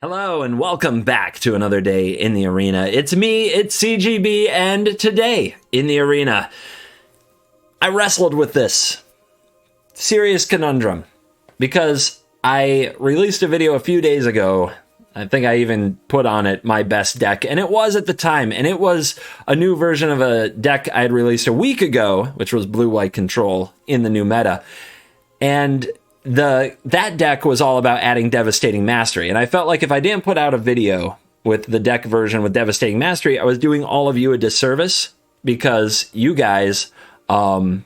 Hello and welcome back to another day in the arena. It's me, it's CGB, and today in the arena, I wrestled with this serious conundrum because I released a video a few days ago. I think I even put on it my best deck, and it was at the time, and it was a new version of a deck I had released a week ago, which was blue-white control in the new meta. And that deck was all about adding Devastating Mastery, and I felt like if I didn't put out a video with the deck version with Devastating Mastery, I was doing all of you a disservice, because you guys, in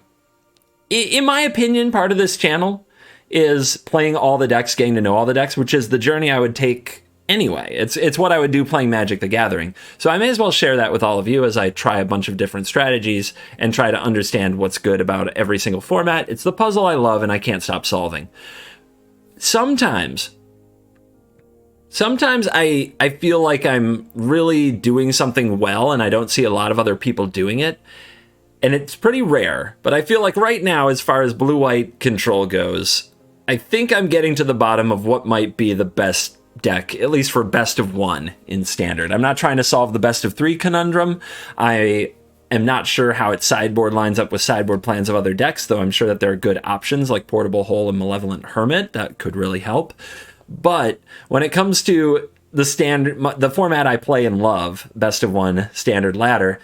my opinion, part of this channel is playing all the decks, getting to know all the decks, which is the journey I would take anyway. It's what I would do playing Magic the Gathering. So I may as well share that with all of you as I try a bunch of different strategies and try to understand what's good about every single format. It's the puzzle I love and I can't stop solving. Sometimes I feel like I'm really doing something well and I don't see a lot of other people doing it. And it's pretty rare, but I feel like right now, as far as blue-white control goes, I think I'm getting to the bottom of what might be the best deck, at least for best of one in Standard. I'm not trying to solve the best of three conundrum. I am not sure how its sideboard lines up with sideboard plans of other decks, though I'm sure that there are good options like Portable Hole and Malevolent Hermit that could really help. But when it comes to the format I play and love, best of one Standard ladder,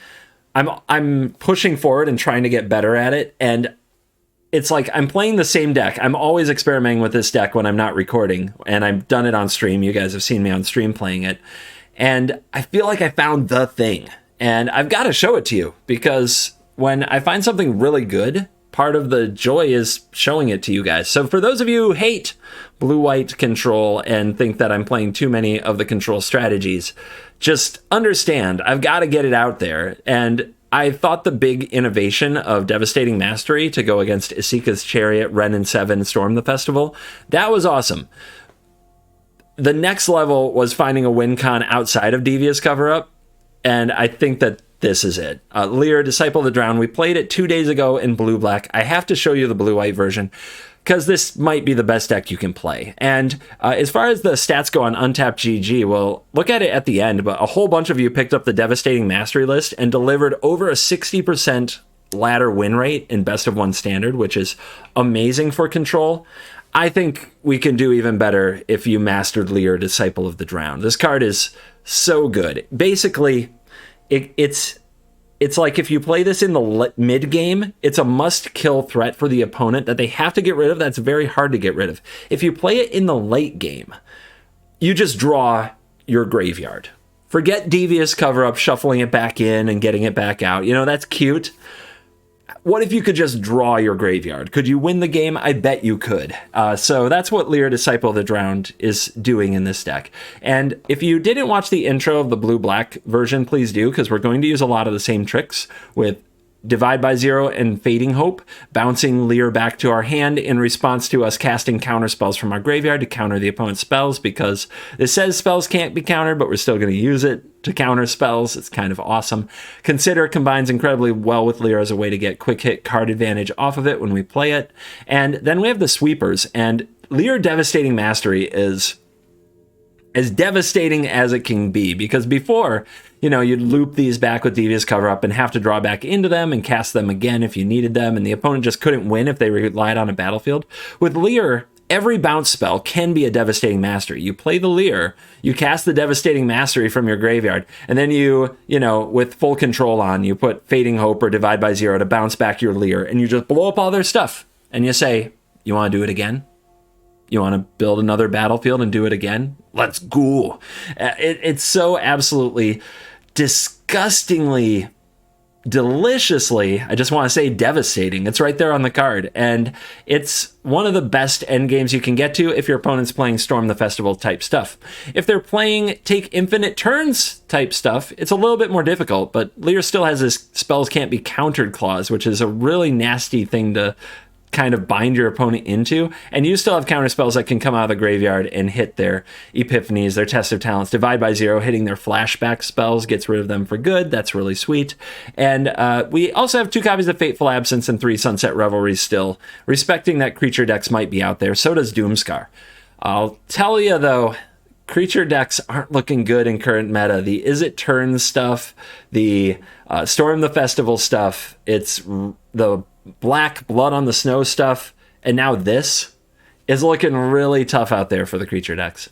I'm pushing forward and trying to get better at it, and it's like I'm playing the same deck. I'm always experimenting with this deck when I'm not recording, and I've done it on stream. You guys have seen me on stream playing it, and I feel like I found the thing, and I've got to show it to you, because when I find something really good, part of the joy is showing it to you guys. So for those of you who hate blue-white control and think that I'm playing too many of the control strategies, just understand, I've got to get it out there. And I thought the big innovation of Devastating Mastery to go against Isika's Chariot, Ren and 7, Storm the Festival, that was awesome. The next level was finding a win con outside of Devious Cover-Up, and I think that this is it. Lier, Disciple of the Drowned, we played it 2 days ago in blue-black. I have to show you the blue-white version, because this might be the best deck you can play. And as far as the stats go on Untapped GG, well, look at it at the end, but a whole bunch of you picked up the Devastating Mastery list and delivered over a 60% ladder win rate in Best of One Standard, which is amazing for control. I think we can do even better if you mastered Lier, Disciple of the Drowned. This card is so good. Basically, it's like if you play this in the mid-game, it's a must-kill threat for the opponent that they have to get rid of. That's very hard to get rid of. If you play it in the late game, you just draw your graveyard. Forget Devious Cover-Up, shuffling it back in and getting it back out. You know, that's cute. What if you could just draw your graveyard? Could you win the game? I bet you could. So that's what Lier, Disciple of the Drowned is doing in this deck. And if you didn't watch the intro of the blue-black version, please do, because we're going to use a lot of the same tricks with Divide by Zero and Fading Hope, bouncing Lier back to our hand in response to us casting counter spells from our graveyard to counter the opponent's spells, because this says spells can't be countered, but we're still going to use it to counter spells. It's kind of awesome. Consider combines incredibly well with Lier as a way to get quick hit card advantage off of it when we play it. And then we have the sweepers, and Lier Devastating Mastery is as devastating as it can be, because before, you know, you'd loop these back with Devious Cover-Up and have to draw back into them and cast them again if you needed them, and the opponent just couldn't win if they relied on a battlefield. With Lier, every bounce spell can be a Devastating Mastery. You play the Lier, you cast the Devastating Mastery from your graveyard, and then you know, with full control on, you put Fading Hope or Divide by Zero to bounce back your Lier, and you just blow up all their stuff. And you say, you want to do it again? You want to build another battlefield and do it again? Let's go. It's so absolutely disgustingly, deliciously, I just want to say devastating. It's right there on the card. And it's one of the best end games you can get to if your opponent's playing Storm the Festival type stuff. If they're playing Take Infinite Turns type stuff, it's a little bit more difficult, but Lier still has this spells can't be countered clause, which is a really nasty thing to kind of bind your opponent into, and you still have counter spells that can come out of the graveyard and hit their Epiphanies, their Test of Talents. Divide by Zero, hitting their flashback spells, gets rid of them for good. That's really sweet. And we also have 2 copies of Fateful Absence and 3 Sunset Revelries still, respecting that creature decks might be out there. So does Doomscar. I'll tell you, though, creature decks aren't looking good in current meta. The Is It Turn stuff, the Storm the Festival stuff, it's the black Blood on the Snow stuff, and now this is looking really tough out there for the creature decks.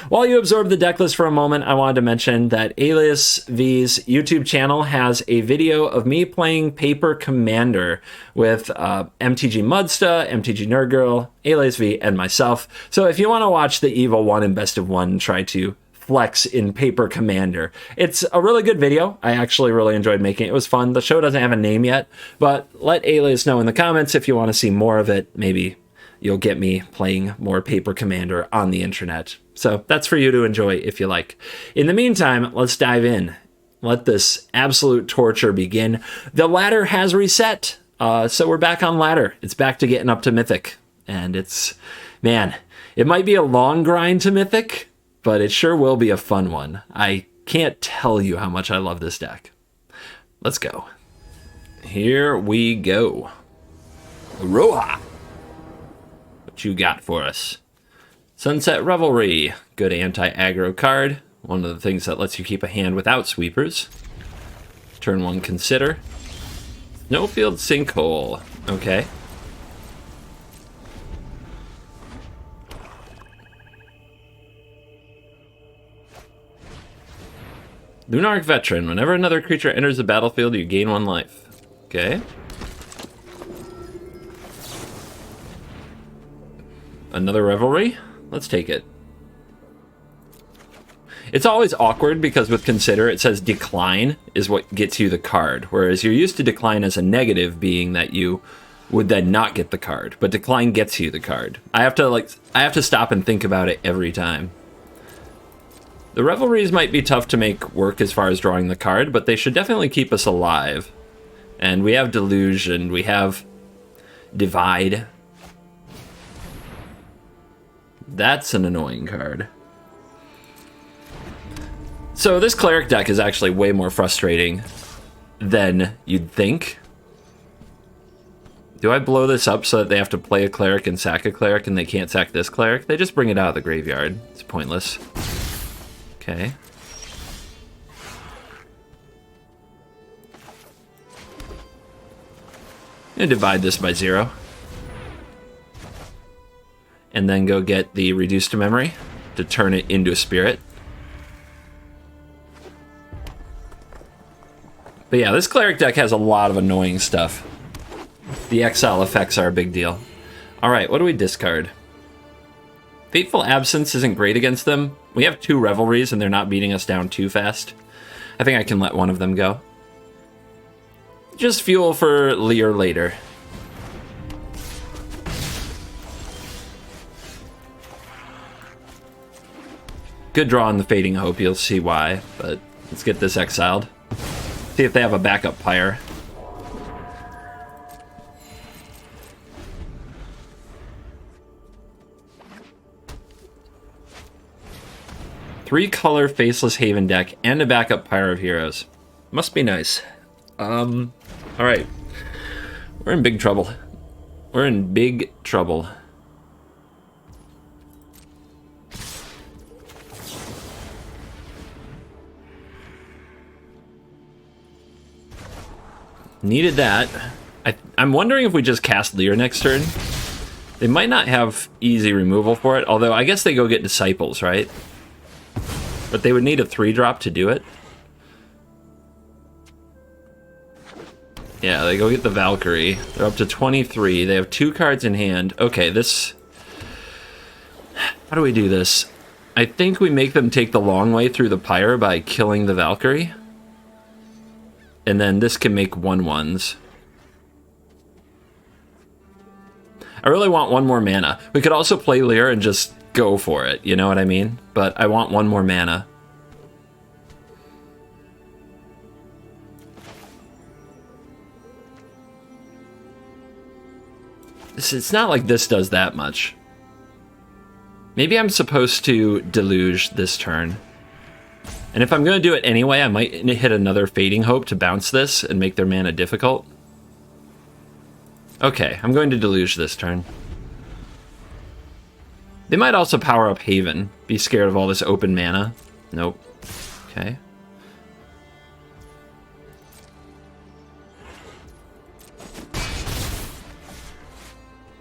While you absorb the deck list for a moment, I wanted to mention that Alias V's YouTube channel has a video of me playing Paper Commander with MTG Mudsta, MTG Nerd Girl, Alias V, and myself. So if you want to watch the Evil 1 and Best of 1 try to flex in Paper Commander, it's a really good video. I actually really enjoyed making it. It was fun. The show doesn't have a name yet, but let Alias know in the comments if you want to see more of it. Maybe you'll get me playing more Paper Commander on the internet. So that's for you to enjoy if you like. In the meantime, let's dive in. Let this absolute torture begin. The ladder has reset. So we're back on ladder. It's back to getting up to Mythic. And it's, man, it might be a long grind to Mythic, but it sure will be a fun one. I can't tell you how much I love this deck. Let's go. Here we go. Roha. What you got for us? Sunset Revelry, good anti-aggro card. One of the things that lets you keep a hand without sweepers. Turn 1, consider. Snowfield Sinkhole, okay. Lunarch Veteran, whenever another creature enters the battlefield, you gain 1 life. Okay. Another Revelry? Let's take it. It's always awkward because with Consider it says decline is what gets you the card, whereas you're used to decline as a negative being that you would then not get the card, but decline gets you the card. I have to stop and think about it every time. The Revelries might be tough to make work as far as drawing the card, but they should definitely keep us alive. And we have Delusion, we have Divide. That's an annoying card. So this Cleric deck is actually way more frustrating than you'd think. Do I blow this up so that they have to play a Cleric and sack a Cleric and they can't sack this Cleric? They just bring it out of the graveyard. It's pointless. Okay. I'm gonna divide this by 0. And then go get the Reduce to Memory to turn it into a Spirit. But yeah, this Cleric deck has a lot of annoying stuff. The exile effects are a big deal. Alright, what do we discard? Fateful Absence isn't great against them. We have 2 Revelries and they're not beating us down too fast. I think I can let one of them go. Just fuel for Lier later. Good draw on the Fading Hope, you'll see why, but let's get this exiled. See if they have a backup Pyre. Three-color Faceless Haven deck and a backup Pyre of Heroes. Must be nice. Alright. We're in big trouble. We're in big trouble. Needed that. I'm wondering if we just cast Lier next turn. They might not have easy removal for it, although I guess they go get Disciples, right? But they would need a 3-drop to do it. Yeah, they go get the Valkyrie. They're up to 23. They have 2 cards in hand. Okay, this... How do we do this? I think we make them take the long way through the Pyre by killing the Valkyrie. And then this can make 1/1s. I really want 1 more mana. We could also play Lier and just go for it, you know what I mean? But I want 1 more mana. It's not like this does that much. Maybe I'm supposed to Deluge this turn. And if I'm going to do it anyway, I might hit another Fading Hope to bounce this and make their mana difficult. Okay, I'm going to Deluge this turn. They might also power up Haven. Be scared of all this open mana. Nope. Okay.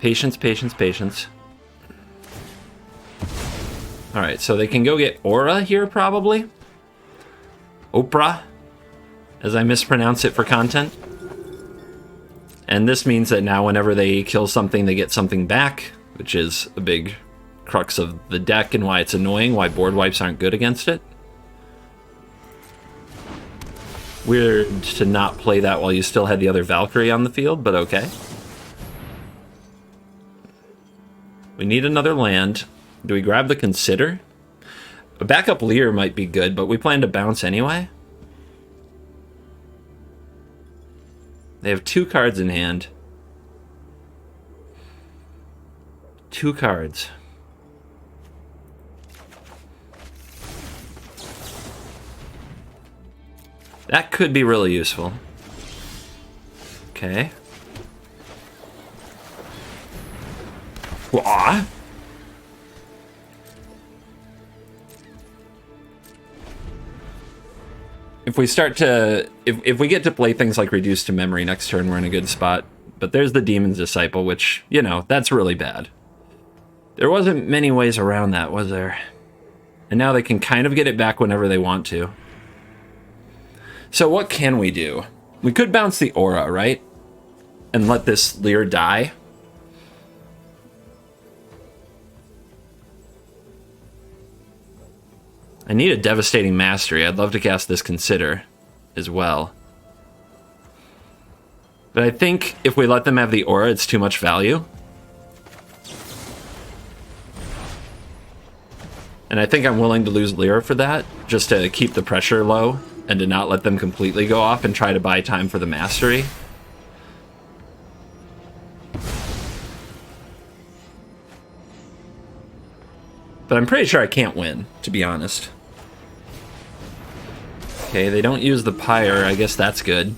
Patience, patience, patience. Alright, so they can go get Aura here, probably. Oprah, as I mispronounce it for content. And this means that now whenever they kill something, they get something back, which is a big crux of the deck and why it's annoying, why board wipes aren't good against it. Weird to not play that while you still had the other Valkyrie on the field, but okay. We need another land. Do we grab the Consider? A backup Lier might be good, but we plan to bounce anyway. They have 2 cards in hand. 2 cards. That could be really useful. Okay. Wah! If we start to... If we get to play things like Reduced to Memory next turn, we're in a good spot. But there's the Demon's Disciple, which, you know, that's really bad. There wasn't many ways around that, was there? And now they can kind of get it back whenever they want to. So what can we do? We could bounce the Aura, right? And let this Lier die. I need a Devastating Mastery. I'd love to cast this Consider as well. But I think if we let them have the Aura, it's too much value. And I think I'm willing to lose Lier for that, just to keep the pressure low and to not let them completely go off and try to buy time for the Mastery. But I'm pretty sure I can't win, to be honest. Okay, they don't use the Pyre. I guess that's good.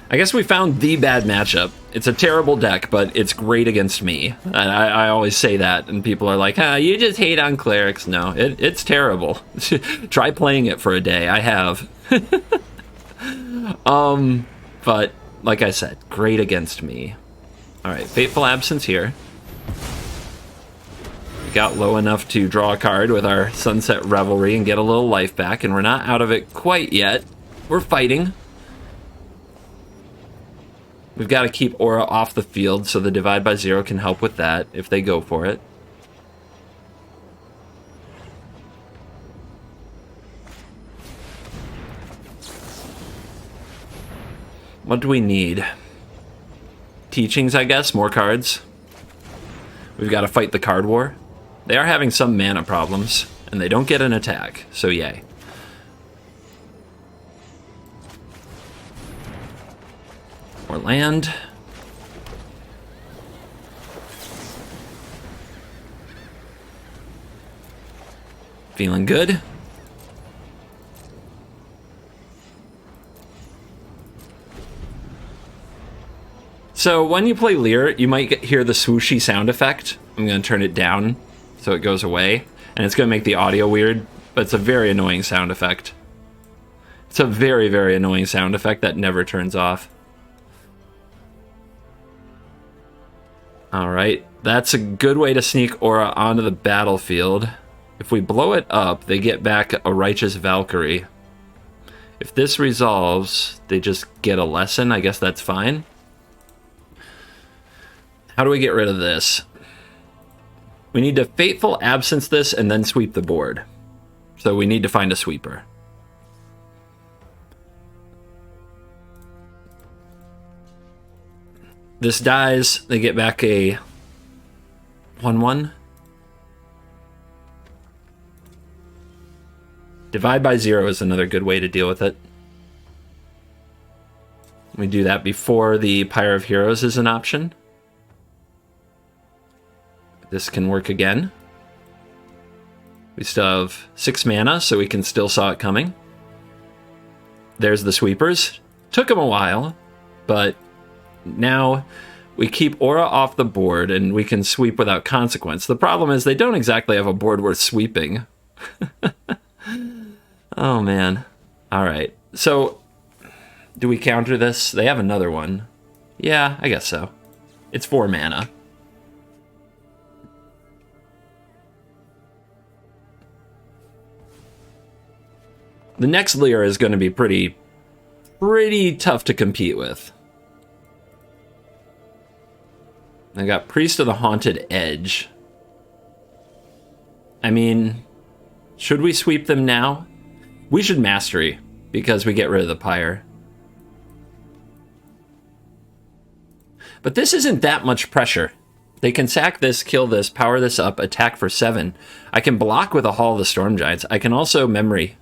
I guess we found the bad matchup. It's a terrible deck, but it's great against me. I always say that, and people are like, you just hate on clerics. No, it's terrible. Try playing it for a day. I have. But, like I said, great against me. Alright, Fateful Absence here. We got low enough to draw a card with our Sunset Revelry and get a little life back, and we're not out of it quite yet. We're fighting. We've got to keep Aura off the field so the Divide by Zero can help with that if they go for it. What do we need? Teachings, I guess. More cards. We've got to fight the card war. They are having some mana problems, and they don't get an attack, so yay. More land. Feeling good. So when you play Lier, you might hear the swooshy sound effect. I'm going to turn it down so it goes away. And it's going to make the audio weird, but it's a very annoying sound effect. It's a very, very annoying sound effect that never turns off. Alright, that's a good way to sneak Aura onto the battlefield. If we blow it up, they get back a Righteous Valkyrie. If this resolves, they just get a lesson. I guess that's fine. How do we get rid of this? We need to Fateful Absence this and then sweep the board. So we need to find a sweeper. This dies, they get back a 1/1. Divide by Zero is another good way to deal with it. We do that before the Pyre of Heroes is an option. This can work again. We still have 6 mana, so we can still saw it coming. There's the sweepers. Took them a while, but Now we keep Aura off the board and we can sweep without consequence. The problem is they don't exactly have a board worth sweeping. Oh, man. All right. So do we counter this? They have another one. Yeah, I guess so. It's 4 mana. The next Lier is going to be pretty tough to compete with. I got Priest of the Haunted Edge. I mean, should we sweep them now? We should Mastery, because we get rid of the Pyre. But this isn't that much pressure. They can sack this, kill this, power this up, attack for 7. I can block with a Hall of the Storm Giants. I can also memory.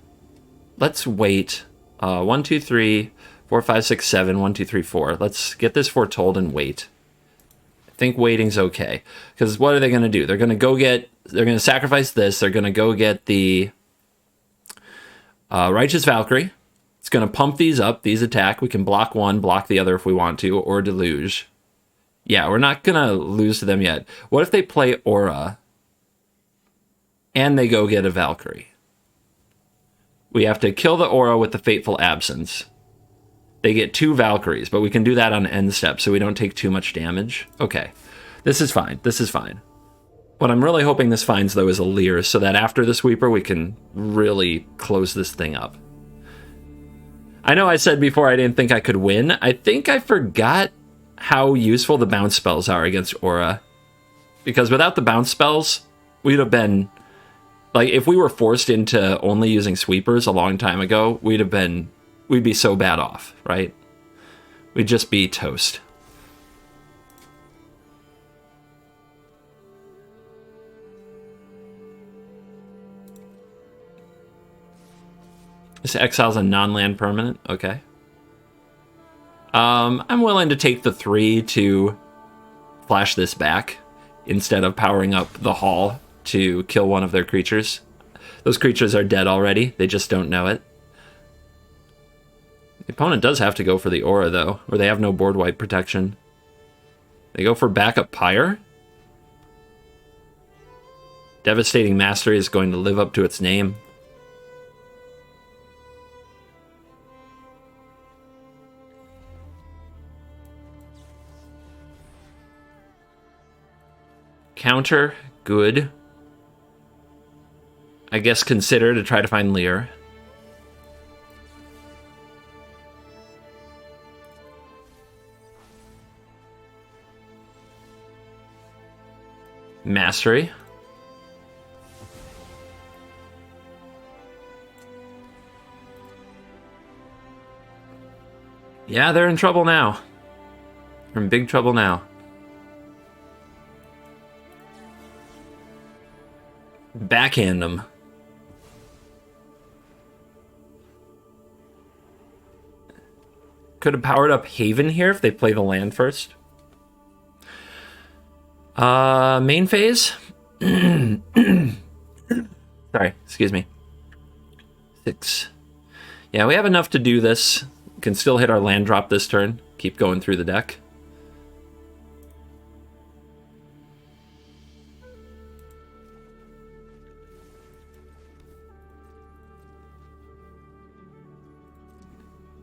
Let's wait. 1, 2, 3, 4, 5, 6, 7. 1, 2, 3, 4. Let's get this foretold and wait. I think waiting's okay. Because what are they going to do? They're going to go get... They're going to sacrifice this. They're going to go get the Righteous Valkyrie. It's going to pump these up. These attack. We can block one, block the other if we want to, or Deluge. Yeah, we're not going to lose to them yet. What if they play Aura and they go get a Valkyrie? We have to kill the Aura with the Fateful Absence. They get 2 Valkyries, but we can do that on end step so we don't take too much damage. Okay, this is fine. This is fine. What I'm really hoping this finds, though, is a Lier, so that after the sweeper, we can really close this thing up. I know I said before I didn't think I could win. I think I forgot how useful the bounce spells are against Aura. Because without the bounce spells, we'd have been... Like, if we were forced into only using sweepers a long time ago, we'd be so bad off, right? We'd just be toast. This exile's a non-land permanent, okay. I'm willing to take the 3 to flash this back instead of powering up the Hall to kill one of their creatures. Those creatures are dead already. They just don't know it. The opponent does have to go for the Aura, though, or they have no board wipe protection. They go for backup Pyre. Devastating Mastery is going to live up to its name. Counter, good. I guess consider to try to find Lier. Mastery. Yeah, they're in trouble now. They're in big trouble now. Backhand them. Could have powered up Haven here if they play the land first. Main phase? Sorry, excuse me. 6. Yeah, we have enough to do this. Can still hit our land drop this turn. Keep going through the deck.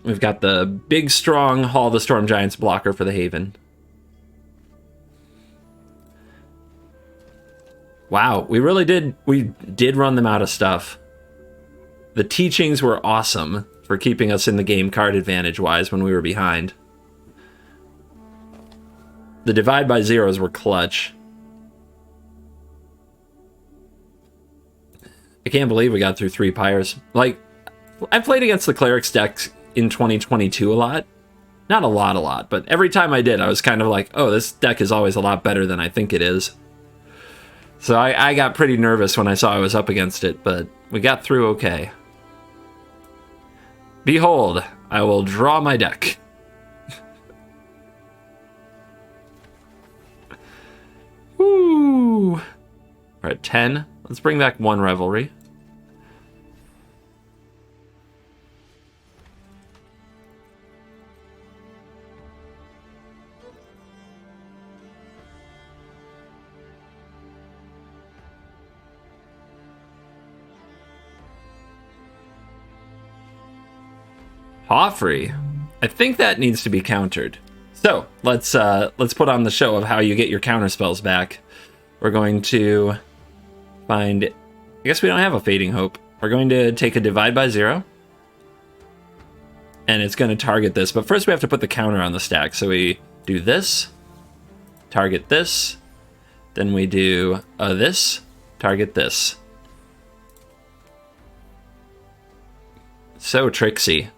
We've got the big, strong Hall of the Storm Giants blocker for the Haven. Wow, we did run them out of stuff. The teachings were awesome for keeping us in the game card advantage-wise when we were behind. The divide by zeros were clutch. I can't believe we got through 3 Pyres. Like, I played against the Clerics decks in 2022 a lot. Not a lot, but every time I did, I was kind of like, oh, this deck is always a lot better than I think it is. So I got pretty nervous when I saw I was up against it, but we got through okay. Behold, I will draw my deck. Woo! We're at 10. Let's bring back 1 Revelry. Joffrey. I think that needs to be countered. So let's put on the show of how you get your counter spells back. We're going to find. I guess we don't have a Fading Hope. We're going to take a Divide by 0. And it's going to target this. But first we have to put the counter on the stack. So we do this. Target this. Then we do this. Target this. So tricksy.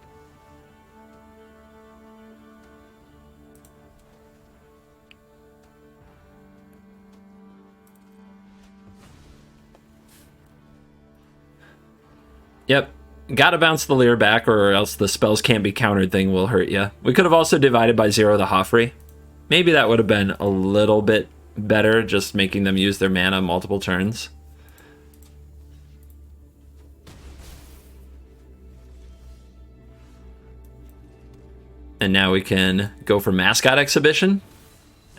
Yep. Gotta bounce the Lier back or else the spells can't be countered thing will hurt you. We could have also divided by 0 the Joffrey. Maybe that would have been a little bit better, just making them use their mana multiple turns. And now we can go for Mascot Exhibition.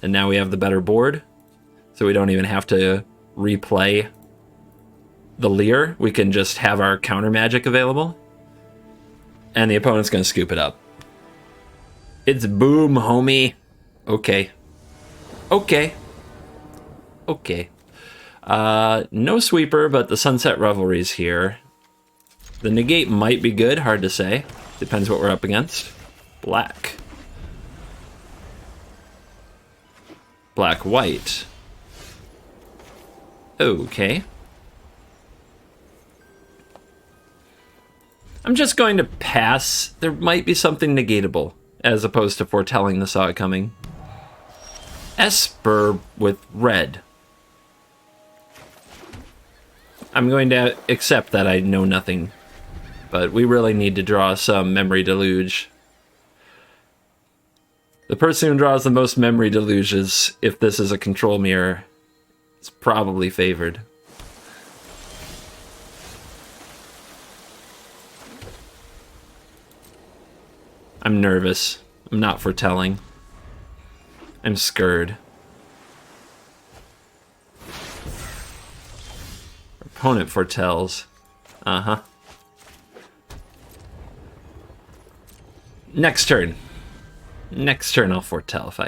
And now we have the better board. So we don't even have to replay the Lier. We can just have our counter magic available. And the opponent's going to scoop it up. It's boom, homie. Okay. Okay. Okay. No sweeper, but the Sunset Revelry's here. The negate might be good, hard to say. Depends what we're up against. Black. Black, white. Okay. I'm just going to pass. There might be something negatable, as opposed to foretelling the saw it coming. Esper with red. I'm going to accept that I know nothing, but we really need to draw some Memory Deluge. The person who draws the most Memory Deluges, if this is a control mirror, is probably favored. I'm nervous. I'm not foretelling. I'm scared. Opponent foretells. Uh-huh. Next turn. Next turn I'll foretell if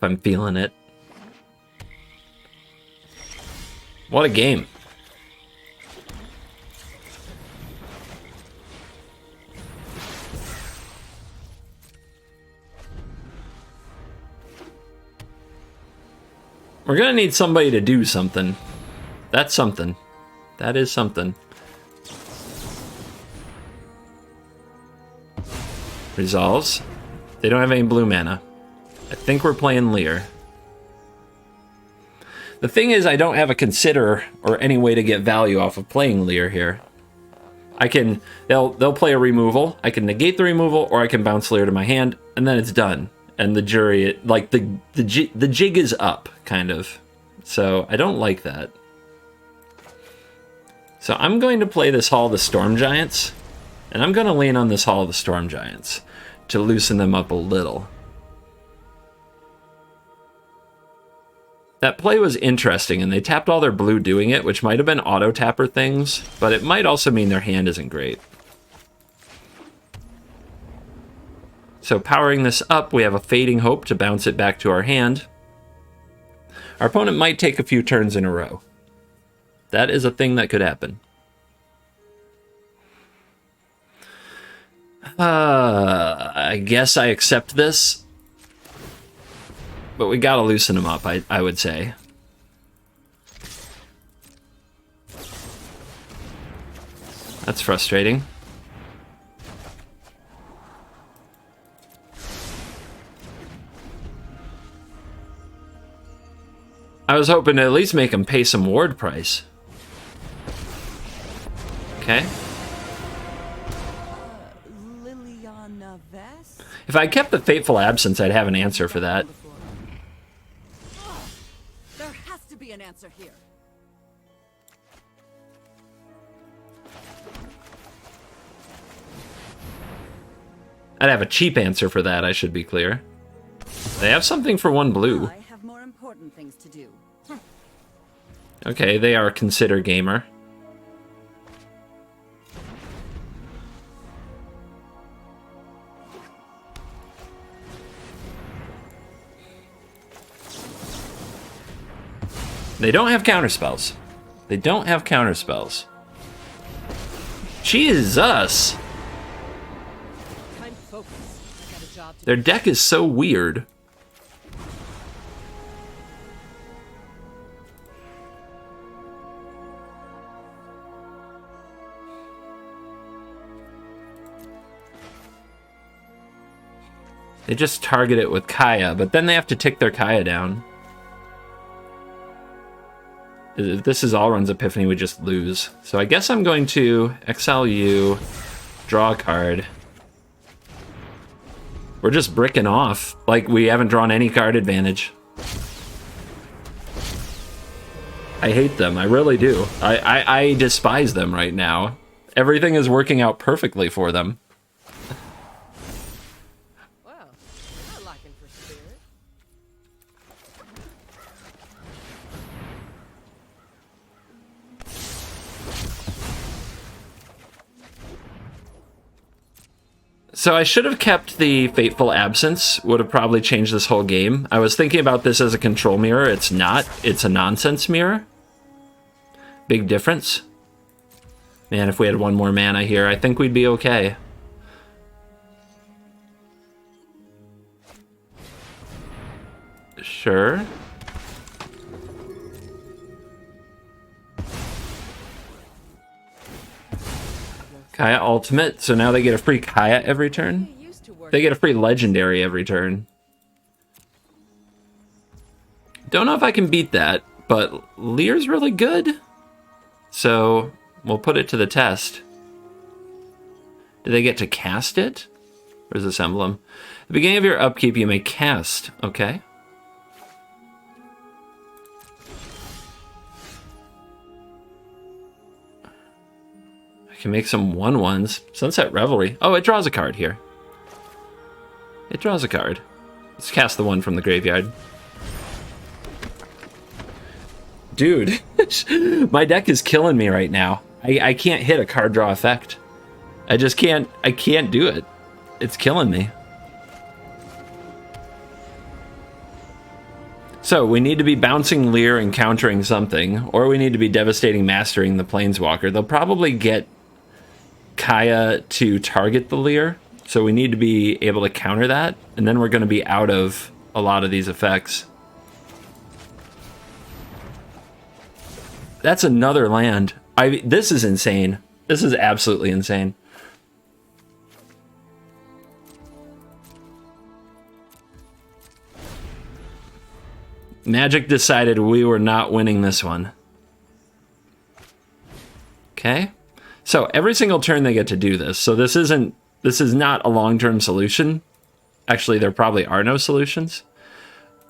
I'm feeling it. What a game. We're gonna need somebody to do something. That's something. That is something. Resolves. They don't have any blue mana. I think we're playing Lier. The thing is, I don't have a consider or any way to get value off of playing Lier here. I can, they'll play a removal. I can negate the removal, or I can bounce Lier to my hand, and then it's done. And the jury, like the jig is up, kind of. So I don't like that. So I'm going to play this Hall of the Storm Giants, and I'm going to lean on this Hall of the Storm Giants to loosen them up a little. That play was interesting, and they tapped all their blue doing it, which might have been auto-tapper things, but it might also mean their hand isn't great. So powering this up, we have a Fading Hope to bounce it back to our hand. Our opponent might take a few turns in a row. That is a thing that could happen. I guess I accept this. But we gotta loosen him up, I would say. That's frustrating. I was hoping to at least make him pay some ward price. Okay. If I kept the Fateful Absence, I'd have an answer for that. There has to be an answer here. I'd have a cheap answer for that, I should be clear. They have something for 1 blue. I have more important things to do. Okay, they are Consider Gamer. They don't have counterspells. They don't have counterspells. Jesus! Time to focus. I got a job to Their deck is so weird. They just target it with Kaya, but then they have to tick their Kaya down. If this is all runs Epiphany, we just lose. So I guess I'm going to exile you, draw a card. We're just bricking off, like we haven't drawn any card advantage. I hate them, I really do. I despise them right now. Everything is working out perfectly for them. Well, I like him for spirit. So I should have kept the Fateful Absence, would have probably changed this whole game. I was thinking about this as a control mirror, it's not. It's a nonsense mirror. Big difference. Man, if we had one more mana here, I think we'd be okay. Sure. Kaya Ultimate, so now they get a free Kaya every turn. It used to work. They get a free Legendary every turn. Don't know if I can beat that, but Lier's really good. So we'll put it to the test. Do they get to cast it? Where's this emblem? At the beginning of your upkeep, you may cast. Okay. I can make some 1/1s. Sunset Revelry. Oh, it draws a card here. It draws a card. Let's cast the one from the graveyard. Dude, my deck is killing me right now. I can't hit a card draw effect. I just can't, I can't do it. It's killing me. So we need to be bouncing Lier and countering something, or we need to be devastating mastering the Planeswalker. They'll probably get Kaya to target the Lier, so we need to be able to counter that, and then we're going to be out of a lot of these effects. That's another land. This is insane. This is absolutely insane. Magic decided we were not winning this one. Okay. So every single turn they get to do this. So this is not a long-term solution. Actually, there probably are no solutions.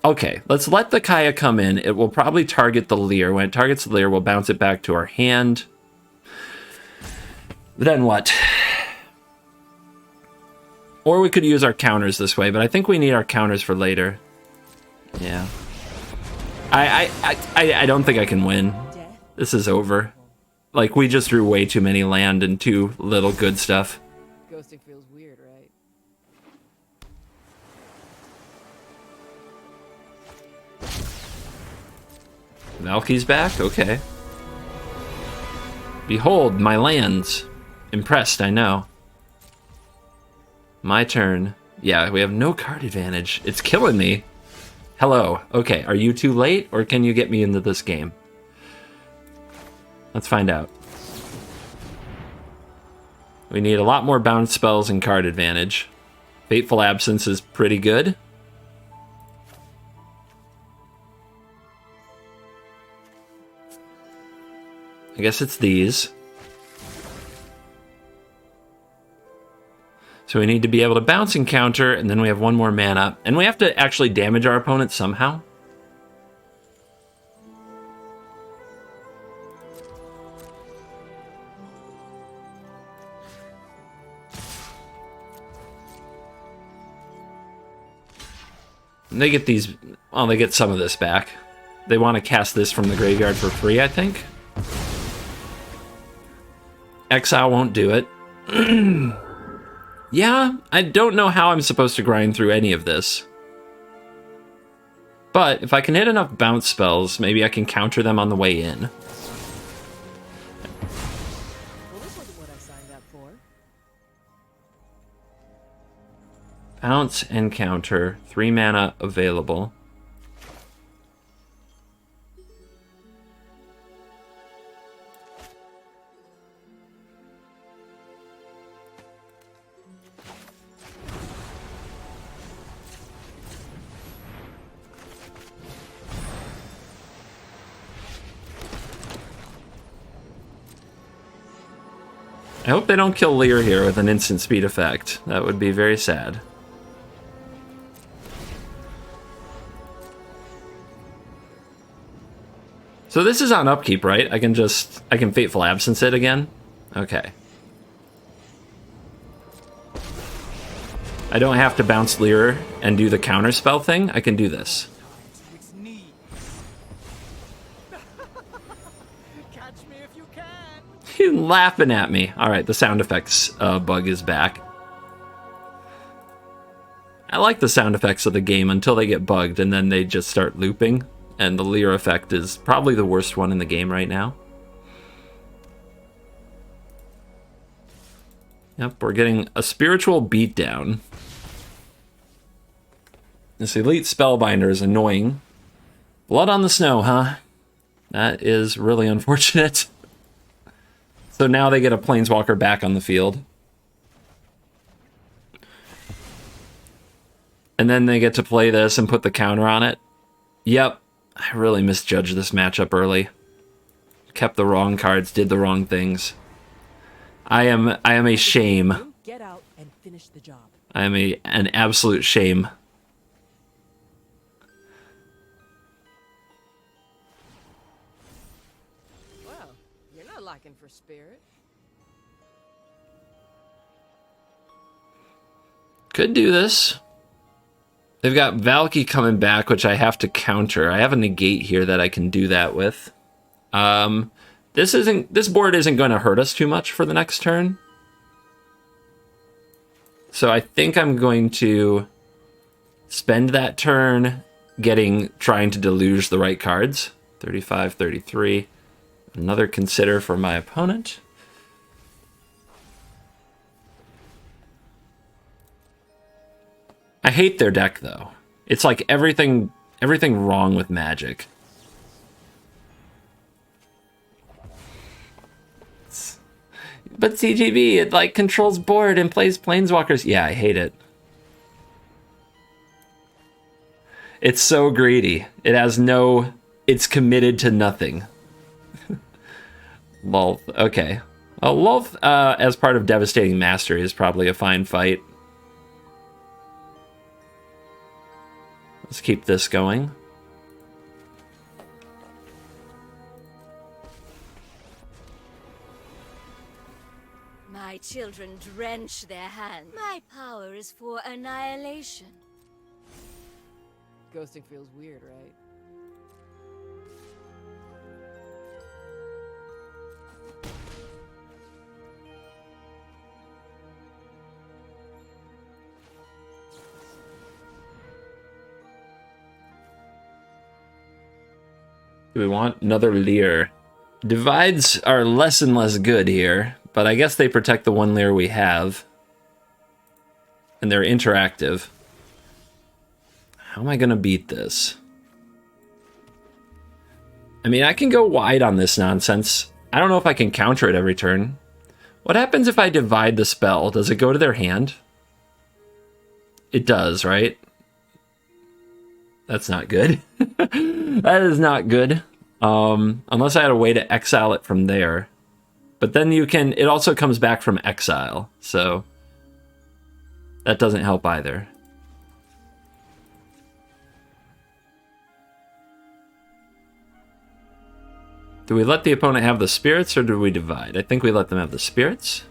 Okay, let's let the Kaya come in. It will probably target the Lier. When it targets the Lier, we'll bounce it back to our hand. Then what? Or we could use our counters this way, but I think we need our counters for later. Yeah. I don't think I can win. This is over. Like, we just drew way too many land and too little good stuff. Ghosting feels weird, right? Valky's back? Okay. Behold, my lands. Impressed, I know. My turn. Yeah, we have no card advantage. It's killing me. Hello. Okay, are you too late, or can you get me into this game? Let's find out. We need a lot more bounce spells and card advantage. Fateful Absence is pretty good. I guess it's these. So we need to be able to bounce and counter, and then we have one more mana. And we have to actually damage our opponent somehow. And they get these, well, they get some of this back. They want to cast this from the graveyard for free, I think. Exile won't do it. Yeah, I don't know how I'm supposed to grind through any of this. But if I can hit enough bounce spells, maybe I can counter them on the way in. Well, this wasn't what I signed up for. Bounce and counter. 3 mana available. I hope they don't kill Lier here with an instant speed effect. That would be very sad. So this is on upkeep, right? I can Fateful Absence it again? Okay. I don't have to bounce Lier and do the counter spell thing. I can do this. He's laughing at me. Alright, the sound effects bug is back. I like the sound effects of the game until they get bugged and then they just start looping. And the Lier effect is probably the worst one in the game right now. Yep, we're getting a spiritual beatdown. This elite spellbinder is annoying. Blood on the snow, huh? That is really unfortunate. So now they get a Planeswalker back on the field. And then they get to play this and put the counter on it. Yep, I really misjudged this matchup early. Kept the wrong cards, did the wrong things. I am a shame. Get out and finish the job. I am an absolute shame. Well, you're not liking for spirit. Could do this. They've got Valky coming back, which I have to counter. I have a negate here that I can do that with. This board isn't going to hurt us too much for the next turn. So I think I'm going to spend that turn trying to deluge the right cards. 35, 33. Another consider for my opponent. I hate their deck though. It's like everything wrong with Magic. But CGB, it like controls board and plays Planeswalkers. Yeah, I hate it. It's so greedy. It's committed to nothing. Lolth, okay. Well, Lolth, as part of Devastating Mastery is probably a fine fight. Let's keep this going. My children drench their hands. My power is for annihilation. Ghosting feels weird, right? Do we want another Lier? Divides are less and less good here, but I guess they protect the one Lier we have. And they're interactive. How am I going to beat this? I mean, I can go wide on this nonsense. I don't know if I can counter it every turn. What happens if I divide the spell? Does it go to their hand? It does, right? That's not good. That is not good. Unless I had a way to exile it from there. But then it also comes back from exile. So that doesn't help either. Do we let the opponent have the spirits or do we divide? I think we let them have the spirits.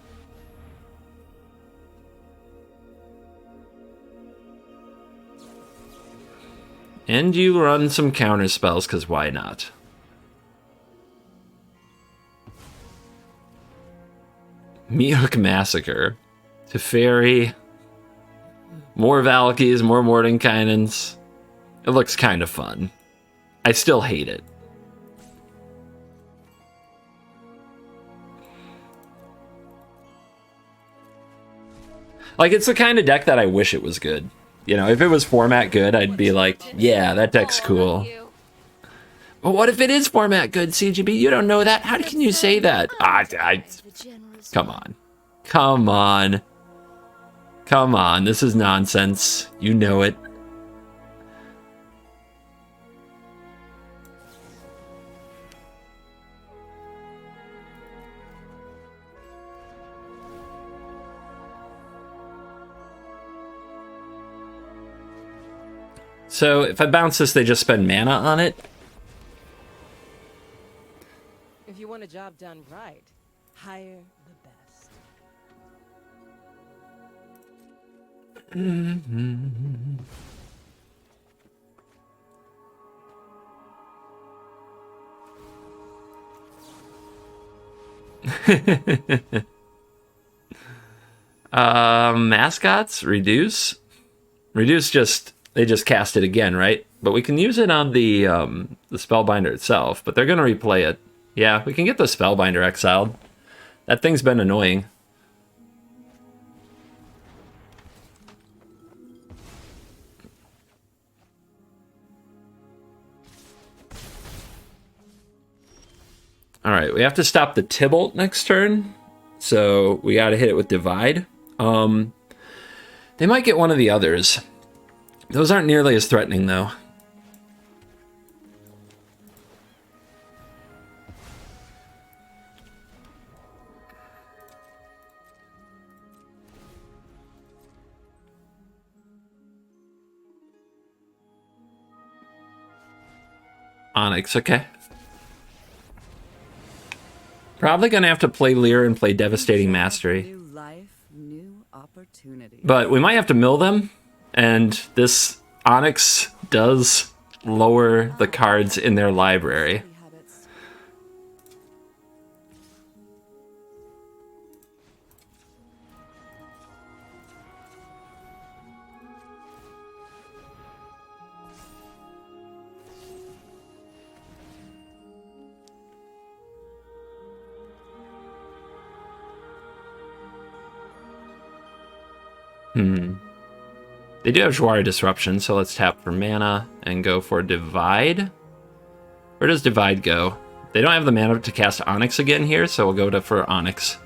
And you run some counter spells, because why not? Miuk Massacre. Teferi. More Valkyries, more Mordenkainens. It looks kind of fun. I still hate it. Like, it's the kind of deck that I wish it was good. You know, if it was format good, I'd be like, yeah, that deck's cool. But what if it is format good, CGB? You don't know that? How can you say that? Come on. Come on. Come on. This is nonsense. You know it. So if I bounce this, they just spend mana on it. If you want a job done right, hire the best. Mascots, reduce. Reduce they just cast it again, right? But we can use it on the Spellbinder itself, but they're gonna replay it. Yeah, we can get the Spellbinder exiled. That thing's been annoying. Alright, we have to stop the Tybalt next turn. So we gotta hit it with Divide. They might get one of the others. Those aren't nearly as threatening, though. Onyx, okay. Probably gonna have to play Lier and play Devastating Mastery. New life, new opportunity. But we might have to mill them, and this Onyx does lower the cards in their library. They do have Jwari Disruption, so let's tap for mana and go for Divide. Where does Divide go? They don't have the mana to cast Onyx again here, so we'll go for Onyx.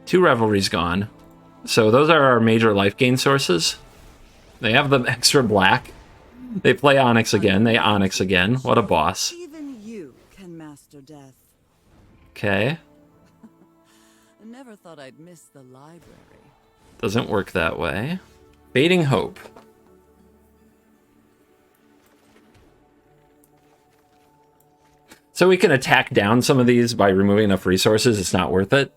Two Revelries gone. So those are our major life gain sources. They have the extra black. They play Onyx again. They Onyx again. What a boss. Even you can master death. Okay. I never thought I'd miss the library. Doesn't work that way. Fading Hope. So we can attack down some of these by removing enough resources. It's not worth it.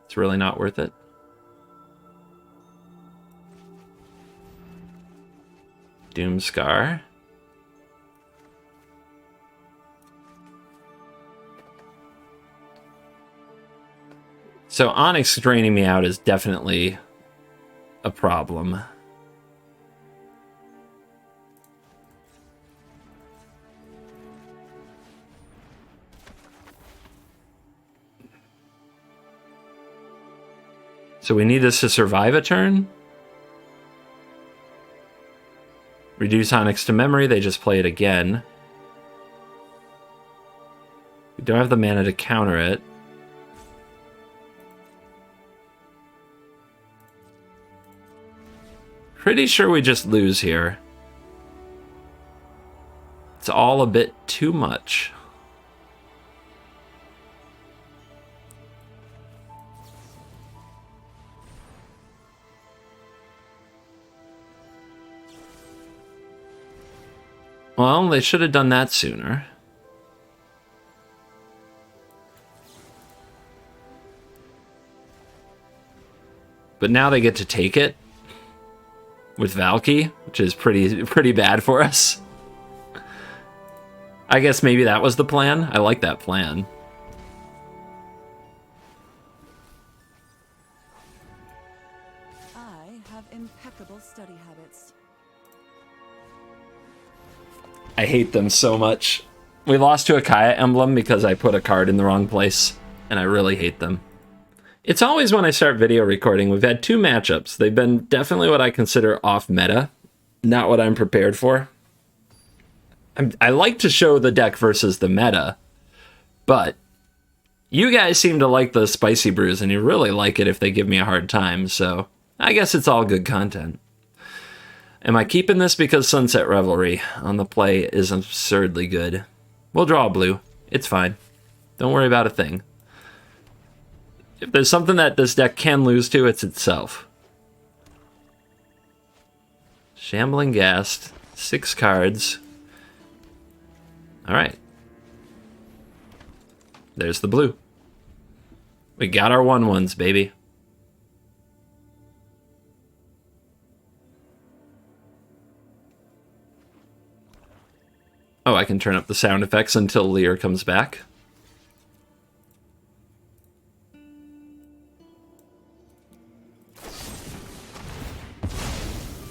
It's really not worth it. Doomscar. So Onyx draining me out is definitely a problem. So we need this to survive a turn. Reduce Onyx to memory, they just play it again. We don't have the mana to counter it. Pretty sure we just lose here. It's all a bit too much. Well, they should have done that sooner. But now they get to take it. with Valky, which is pretty bad for us. I guess maybe that was the plan. I like that plan. I have impeccable study habits. I hate them so much. We lost to a Kaya emblem because I put a card in the wrong place, and I really hate them. It's always when I start video recording. We've had 2 matchups. They've been definitely what I consider off meta, not what I'm prepared for. I like to show the deck versus the meta, but you guys seem to like the spicy brews, and you really like it if they give me a hard time, so I guess it's all good content. Am I keeping this because Sunset Revelry on the play is absurdly good? We'll draw a blue. It's fine. Don't worry about a thing. If there's something that this deck can lose to, it's itself. Shambling Ghast. 6 cards. Alright. There's the blue. We got our 1/1s, baby. Oh, I can turn up the sound effects until Lier comes back.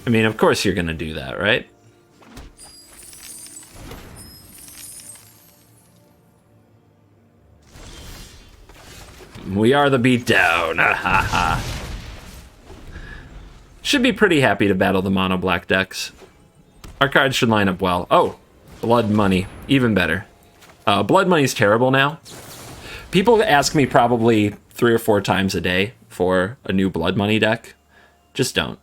I mean, of course you're going to do that, right? We are the beatdown. Should be pretty happy to battle the mono black decks. Our cards should line up well. Oh, Blood Money. Even better. Blood Money's terrible now. People ask me probably 3 or 4 times a day for a new Blood Money deck. Just don't.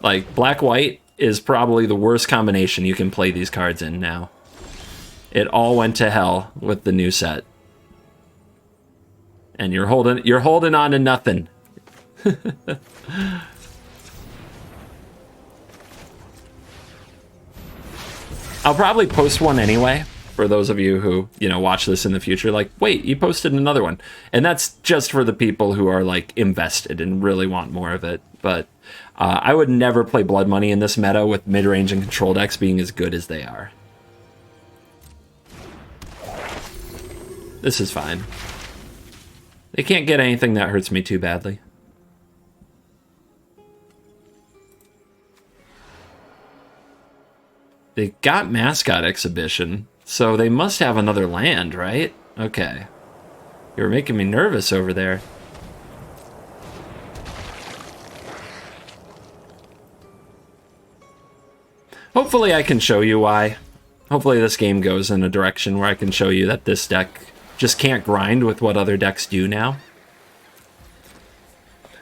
Like, black-white is probably the worst combination you can play these cards in now. It all went to hell with the new set. And you're holding on to nothing. I'll probably post one anyway, for those of you who, watch this in the future, like, wait, you posted another one. And that's just for the people who are, like, invested and really want more of it. But I would never play Blood Money in this meta with mid-range and control decks being as good as they are. This is fine. They can't get anything that hurts me too badly. They got Mascot Exhibition, so they must have another land, right? Okay. You were making me nervous over there. Hopefully I can show you why. Hopefully this game goes in a direction where I can show you that this deck just can't grind with what other decks do now.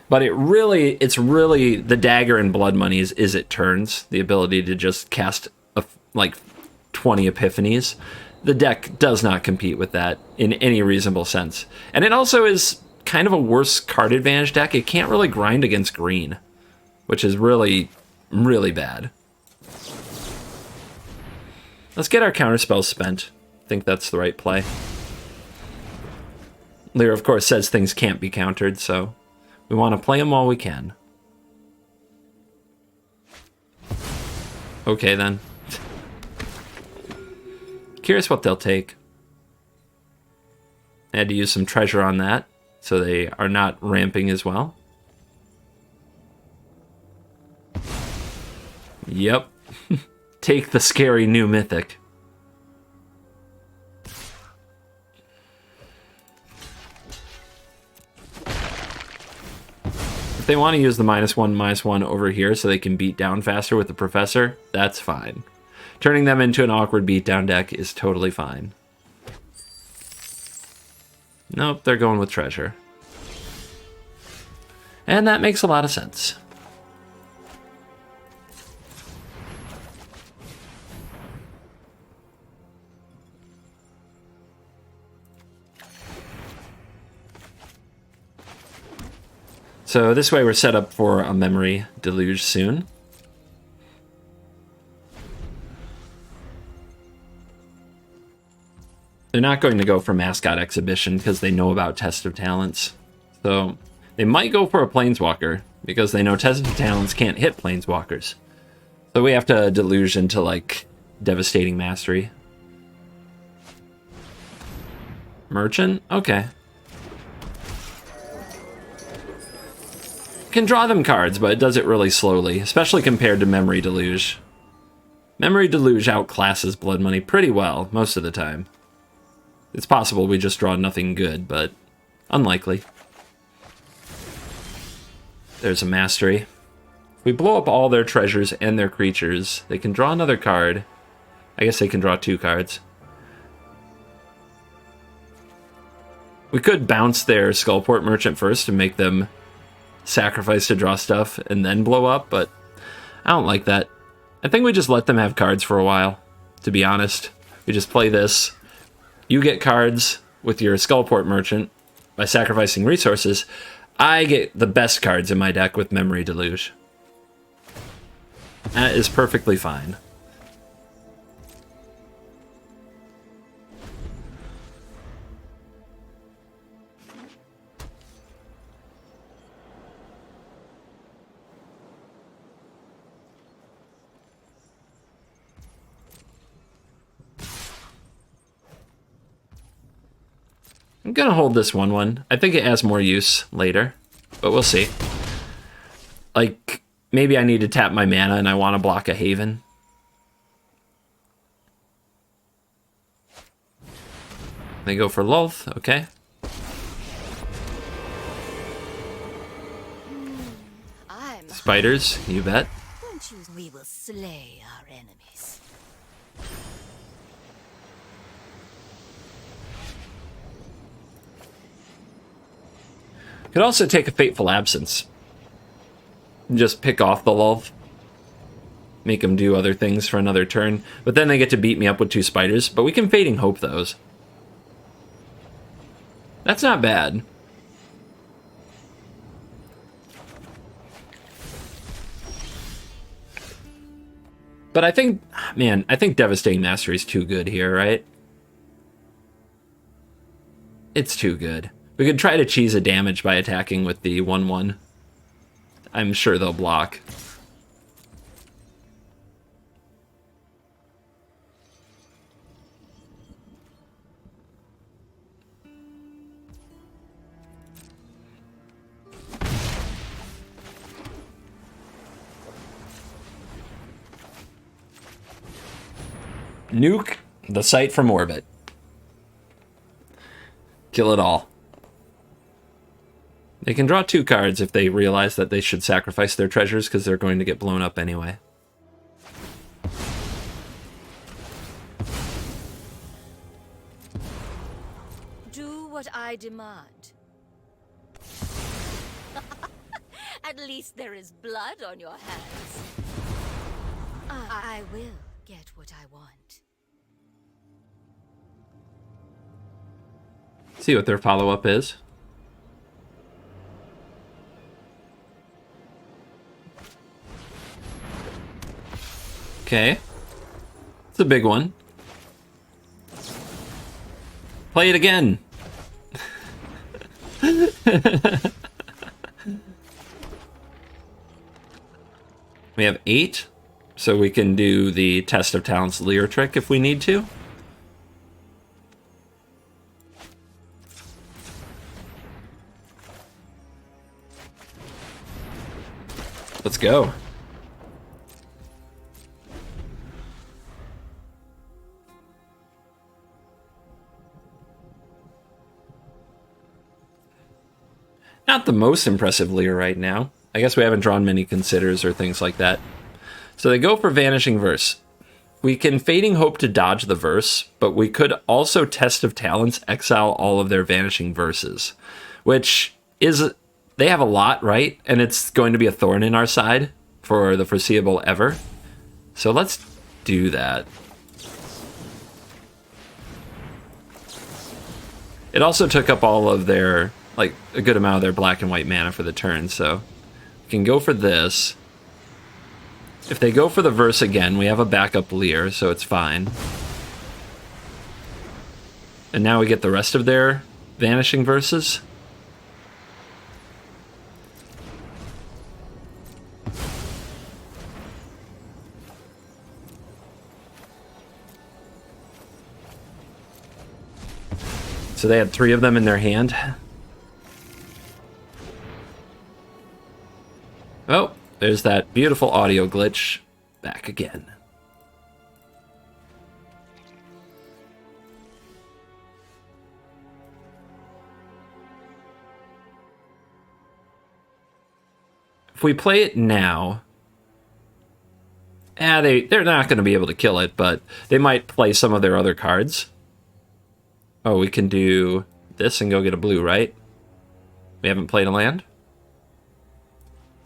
But it's really the dagger in Blood Money is it turns. The ability to just cast like 20 epiphanies. The deck does not compete with that in any reasonable sense. And it also is kind of a worse card advantage deck. It can't really grind against green, which is really, really bad. Let's get our counterspells spent. I think that's the right play. Lier, of course, says things can't be countered, so we want to play them while we can. Okay, then. Curious what they'll take. I had to use some treasure on that, so they are not ramping as well. Yep. Take the scary new mythic. If they want to use the -1/-1 over here so they can beat down faster with the Professor, that's fine. Turning them into an awkward beatdown deck is totally fine. Nope, they're going with treasure. And that makes a lot of sense. So this way we're set up for a memory deluge soon. They're not going to go for Mascot Exhibition because they know about Test of Talents. So they might go for a Planeswalker. because they know Test of Talents can't hit Planeswalkers. So we have to deluge into, like, Devastating Mastery. Merchant? Okay. Can draw them cards, but it does it really slowly, especially compared to Memory Deluge. Memory Deluge outclasses Blood Money pretty well, most of the time. It's possible we just draw nothing good, but unlikely. There's a Mastery. If we blow up all their treasures and their creatures, they can draw another card. I guess they can draw 2 cards. We could bounce their Skullport Merchant first and make them sacrifice to draw stuff and then blow up, but I don't like that. I think we just let them have cards for a while, to be honest. We just play this. You get cards with your Skullport Merchant by sacrificing resources. I get the best cards in my deck with Memory Deluge. That is perfectly fine. I'm gonna hold this 1/1. I think it has more use later, but we'll see. Like, maybe I need to tap my mana and I want to block a Haven. They go for Lulth, okay. Spiders, you bet. Don't you? We will slay our enemies. Could also take a Fateful Absence. Just pick off the Lulth. Make them do other things for another turn. But then they get to beat me up with 2 spiders. But we can Fading Hope those. That's not bad. But I think, man, I think Devastating Mastery is too good here, right? It's too good. We could try to cheese a damage by attacking with the 1/1. I'm sure they'll block. Nuke the site from orbit. Kill it all. They can draw 2 cards if they realize that they should sacrifice their treasures because they're going to get blown up anyway. Do what I demand. At least there is blood on your hands. I will get what I want. See what their follow-up is. Okay. It's a big one. Play it again. We have 8, so we can do the Test of Talents Lier trick if we need to. Let's go. Not the most impressive Lier right now. I guess we haven't drawn many Considers or things like that. So they go for Vanishing Verse. We can Fading Hope to dodge the verse, but we could also Test of Talents exile all of their Vanishing Verses, which is, they have a lot, right? And it's going to be a thorn in our side for the foreseeable ever. So let's do that. It also took up all of their, like, a good amount of their black and white mana for the turn, so we can go for this. If they go for the verse again, we have a backup Lier, so it's fine. And now we get the rest of their Vanishing Verses. So they had 3 of them in their hand. Oh, there's that beautiful audio glitch back again. If we play it now, they're not going to be able to kill it, but they might play some of their other cards. Oh, we can do this and go get a blue, right? We haven't played a land?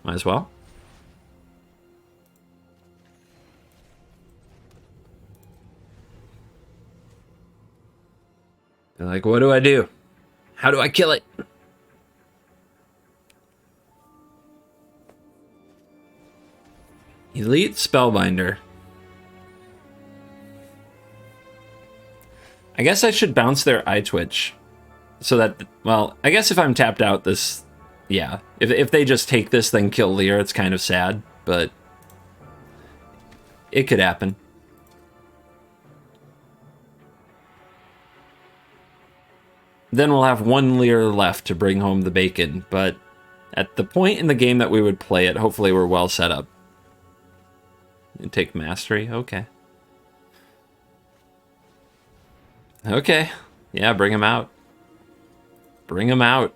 Might as well. They're like, what do I do? How do I kill it? Elite Spellbinder. I guess I should bounce their eye twitch. So that, well, I guess if I'm tapped out this... Yeah, if they just take this, then kill Lier, it's kind of sad, but... It could happen. Then we'll have 1 Lier left to bring home the bacon, but... At the point in the game that we would play it, hopefully we're well set up. And take mastery, okay. Okay, yeah, bring him out. Bring him out.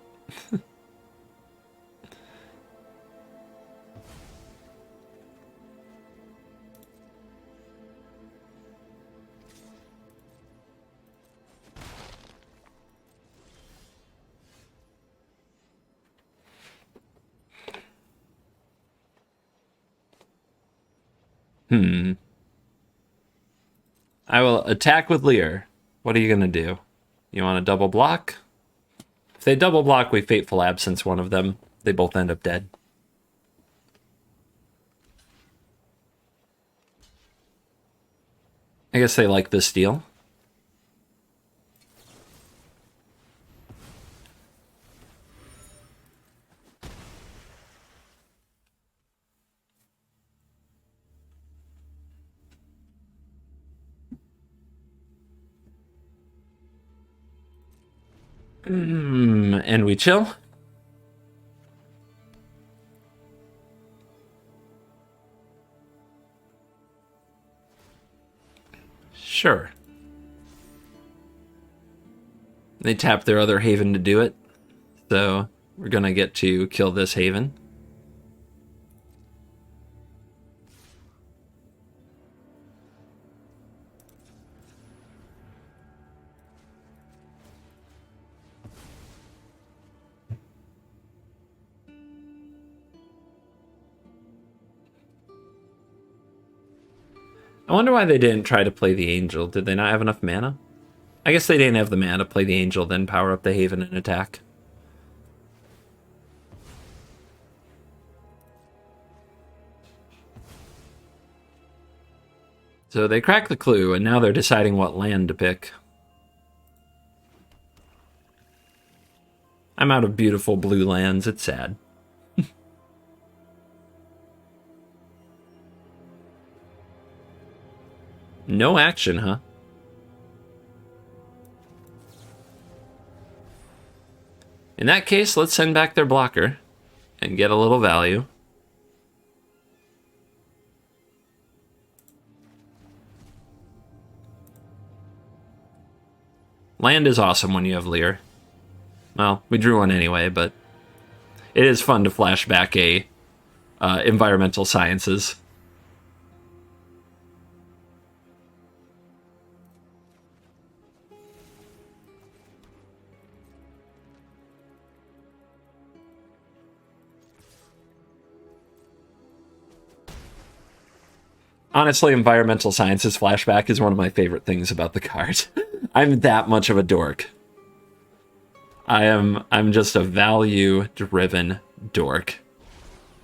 I will attack with Lier. What are you gonna do? You want to double block? If they double block, we Fateful Absence one of them. They both end up dead. I guess they like this deal. And we chill. Sure. They tap their other Haven to do it. So we're gonna get to kill this Haven. I wonder why they didn't try to play the Angel. Did they not have enough mana? I guess they didn't have the mana to play the Angel, then power up the Haven and attack. So they crack the clue, and now they're deciding what land to pick. I'm out of beautiful blue lands. It's sad. No action, huh? In that case, let's send back their blocker and get a little value. Land is awesome when you have Lier. Well, we drew one anyway, but it is fun to flash back a environmental sciences. Honestly, environmental sciences flashback is one of my favorite things about the card. I'm that much of a dork. I'm just a value-driven dork.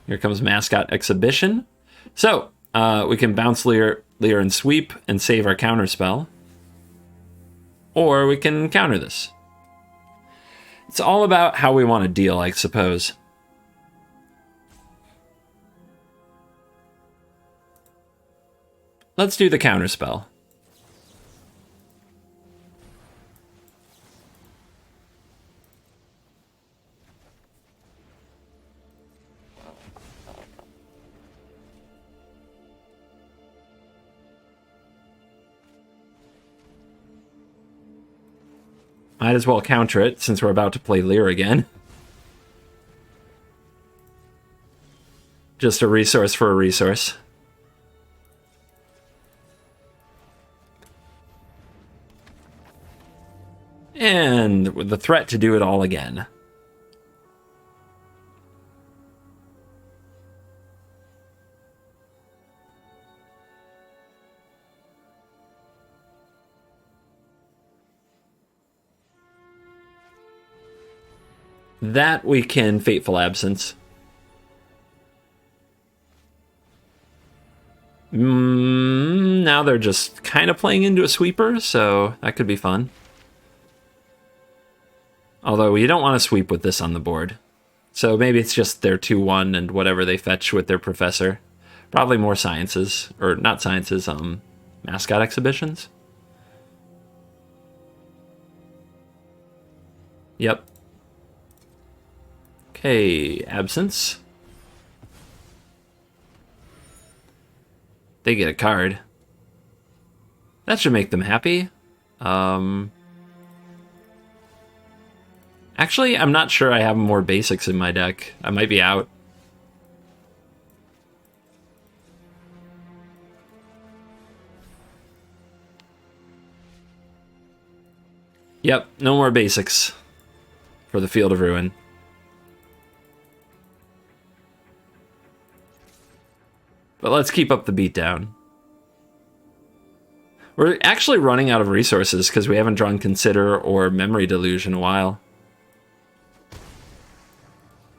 Here comes Mascot Exhibition. So, we can bounce Lier and sweep and save our counterspell. Or we can counter this. It's all about how we want to deal, I suppose. Let's do the counterspell. Might as well counter it since we're about to play Lier again. Just a resource for a resource. And with the threat to do it all again. That we can Fateful Absence. Now they're just kind of playing into a sweeper, so that could be fun. Although you don't want to sweep with this on the board. So maybe it's just their 2-1 and whatever they fetch with their professor. Probably more sciences, or not sciences, mascot exhibitions. Yep. Okay, absence. They get a card. That should make them happy. Actually, I'm not sure I have more basics in my deck. I might be out. Yep, no more basics for the Field of Ruin. But let's keep up the beatdown. We're actually running out of resources because we haven't drawn Consider or Memory Deluge in a while.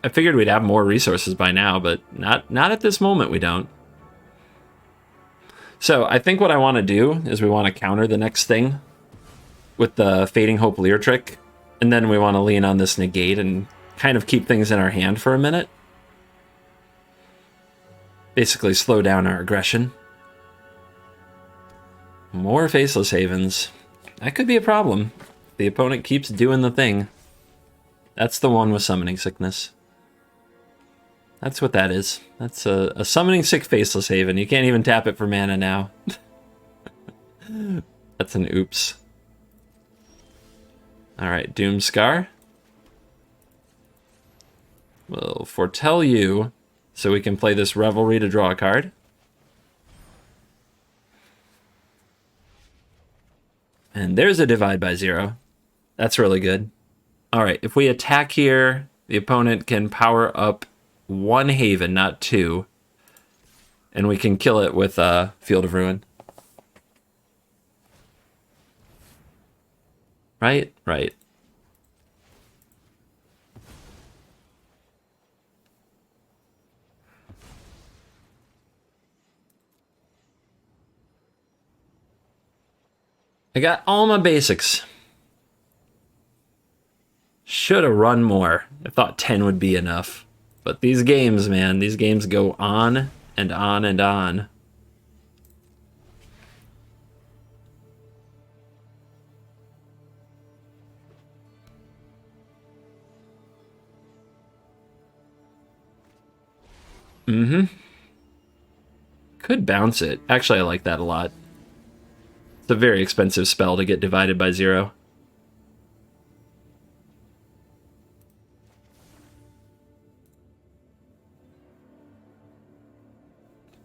I figured we'd have more resources by now, but not at this moment we don't. So I think what I want to do is we want to counter the next thing with the Fading Hope Lier trick, and then we want to lean on this negate and kind of keep things in our hand for a minute. Basically slow down our aggression. More Faceless Havens. That could be a problem. The opponent keeps doing the thing. That's the one with Summoning Sickness. That's what that is. That's a Summoning Sick Faceless Haven. You can't even tap it for mana now. That's an oops. Alright, Doom Scar. We'll foretell you, so we can play this Revelry to draw a card. And there's a Divide by 0. That's really good. Alright, if we attack here, the opponent can power up 1 Haven, not 2. And we can kill it with Field of Ruin. Right? Right. I got all my basics. Should have run more. I thought 10 would be enough. But these games, man, these games go on and on and on. Could bounce it. Actually, I like that a lot. It's a very expensive spell to get divided by 0.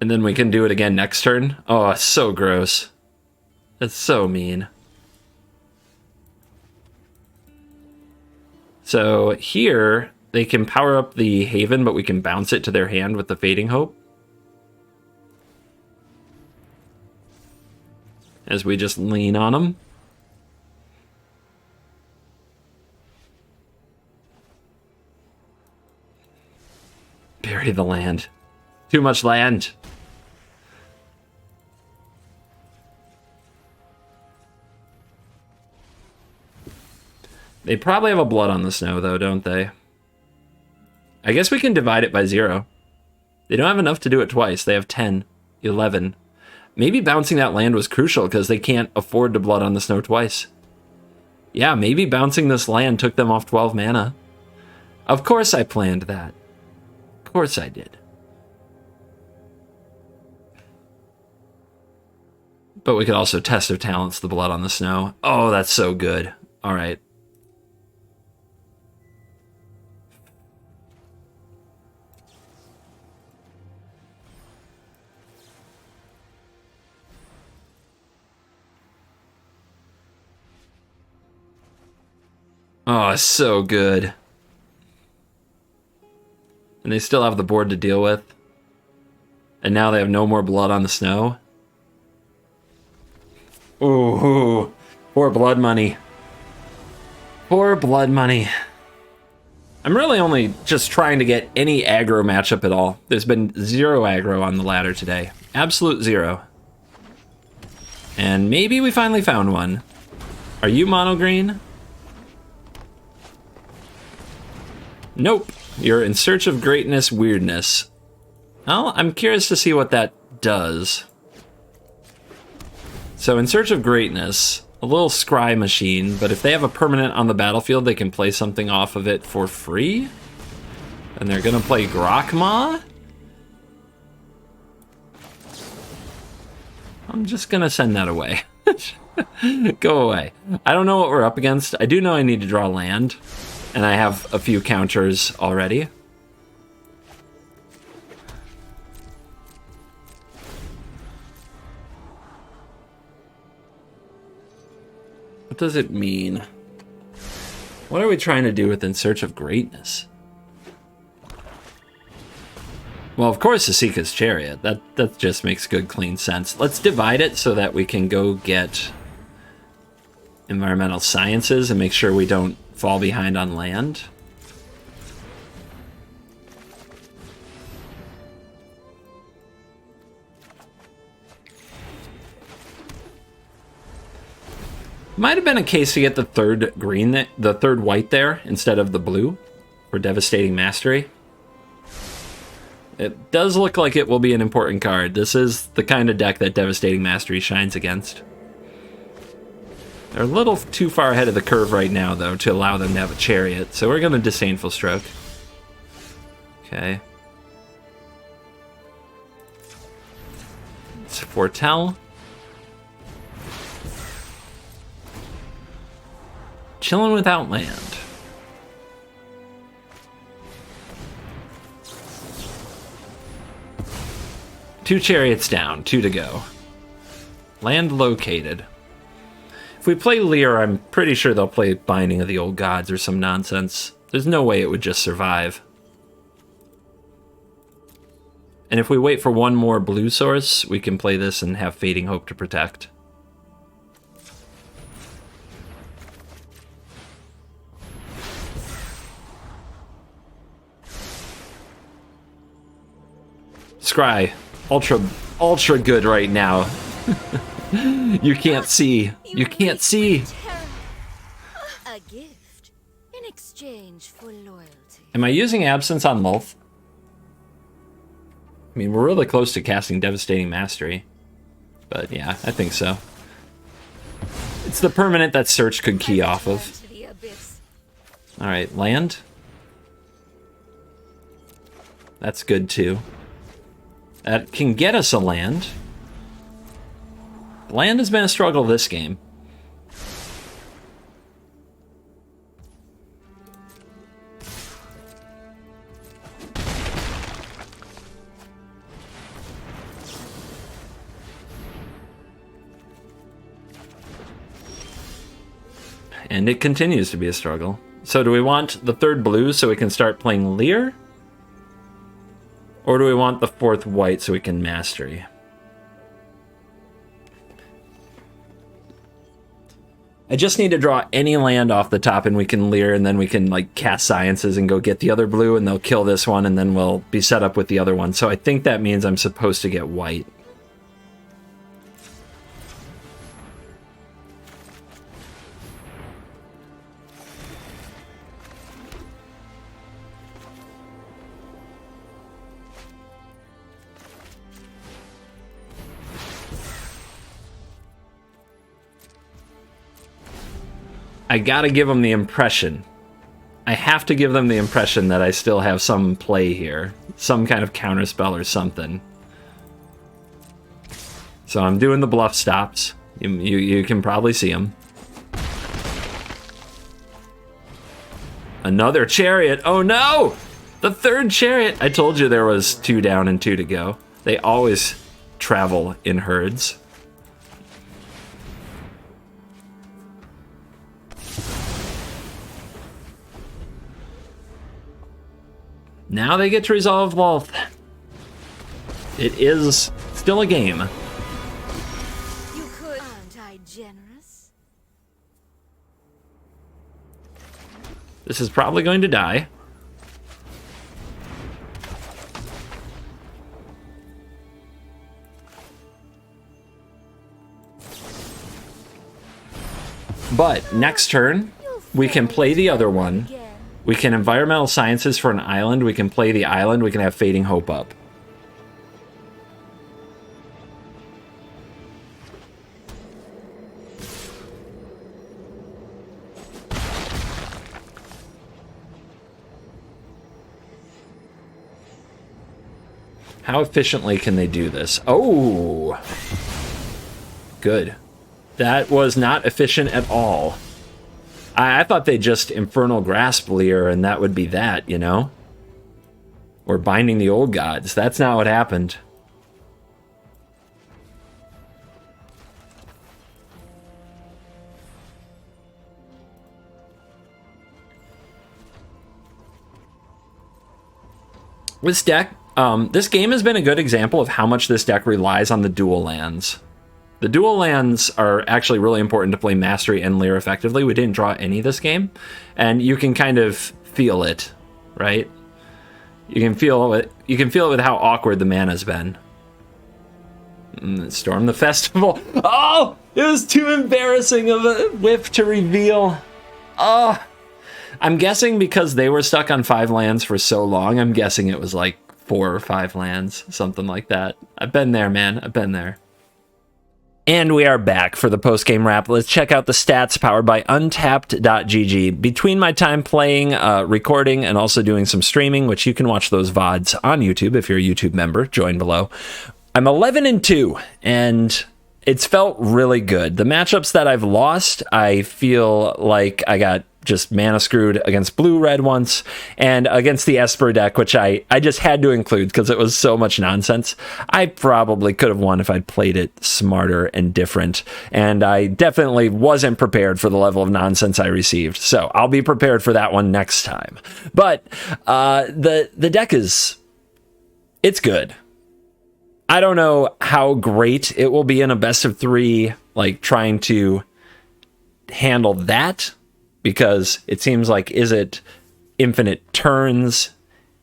And then we can do it again next turn. Oh, it's so gross. That's so mean. So here, they can power up the Haven, but we can bounce it to their hand with the Fading Hope. As we just lean on them. Bury the land. Too much land. They probably have a Blood on the Snow, though, don't they? I guess we can divide it by 0. They don't have enough to do it twice. They have 10, 11. Maybe bouncing that land was crucial because they can't afford to Blood on the Snow twice. Yeah, maybe bouncing this land took them off 12 mana. Of course I planned that. Of course I did. But we could also Test of Talents the Blood on the Snow. Oh, that's so good. All right. Oh, so good. And they still have the board to deal with. And now they have no more blood on the snow. Ooh, poor blood money. Poor blood money. I'm really only just trying to get any aggro matchup at all. There's been 0 aggro on the ladder today. Absolute 0. And maybe we finally found one. Are you mono green? Nope. You're in search of greatness weirdness. Well, I'm curious to see what that does. So in search of greatness, a little scry machine, but if they have a permanent on the battlefield, they can play something off of it for free. And they're gonna play Grokma? I'm just gonna send that away. Go away. I don't know what we're up against. I do know I need to draw land, and I have a few counters already. What does it mean? What are we trying to do with In Search of Greatness? Well, of course, Asika's Chariot. That just makes good, clean sense. Let's divide it so that we can go get environmental sciences and make sure we don't fall behind on land. Might have been a case to get the third green, the third white there instead of the blue for Devastating Mastery. It does look like it will be an important card. This is the kind of deck that Devastating Mastery shines against. They're a little too far ahead of the curve right now, though, to allow them to have a Chariot, so we're going to Disdainful Stroke. Okay. It's Foretell. Chilling without land. Two chariots down, 2 to go. Land located. If we play Lier, I'm pretty sure they'll play Binding of the Old Gods or some nonsense. There's no way it would just survive. And if we wait for one more blue source, we can play this and have Fading Hope to protect. Scry, ultra good right now. You can't see. You can't see. A gift in exchange for loyalty. Am I using Absence on Lulth? I mean, we're really close to casting Devastating Mastery. But yeah, I think so. It's the permanent that Search could key off of. Alright, land. That's good too. That can get us a land. Land has been a struggle this game. And it continues to be a struggle. So do we want the third blue so we can start playing Lier? Or do we want the fourth white so we can Mastery? I just need to draw any land off the top and we can Lier, and then we can like cast Sciences and go get the other blue and they'll kill this one and then we'll be set up with the other one. So I think that means I'm supposed to get white. I gotta give them the impression. I have to give them the impression that I still have some play here. Some kind of counterspell or something. So I'm doing the bluff stops. You can probably see them. Another chariot. Oh no! The third chariot! I told you there was 2 down and 2 to go. They always travel in herds. Now they get to resolve Lolth. It is still a game. You could. Aren't I generous? This is probably going to die. But next turn, we can play the other one. We can Environmental Sciences for an island. We can play the island. We can have Fading Hope up. How efficiently can they do this? Oh! Good. That was not efficient at all. I thought they just Infernal Grasp Lier and that would be that, you know? Or Binding the Old Gods. That's not what happened. This deck, this game has been a good example of how much this deck relies on the dual lands. The dual lands are actually really important to play Mastery and Lier effectively. We didn't draw any this game, and you can kind of feel it, right? You can feel it. You can feel it with how awkward the mana's been. Storm the Festival. Oh, it was too embarrassing of a whiff to reveal. Oh, I'm guessing because they were stuck on 5 lands for so long. I'm guessing it was like 4 or 5 lands, something like that. I've been there, man. I've been there. And we are back for the post-game wrap. Let's check out the stats powered by Untapped.gg. Between my time playing, recording, and also doing some streaming, which you can watch those VODs on YouTube if you're a YouTube member, join below. I'm 11-2, and it's felt really good. The matchups that I've lost, I feel like I got just mana screwed against blue-red once, and against the Esper deck, which I just had to include because it was so much nonsense. I probably could have won if I'd played it smarter and different, and I definitely wasn't prepared for the level of nonsense I received, so I'll be prepared for that one next time. But the deck it's good. I don't know how great it will be in a best of 3, like trying to handle that, because it seems like, is it infinite turns?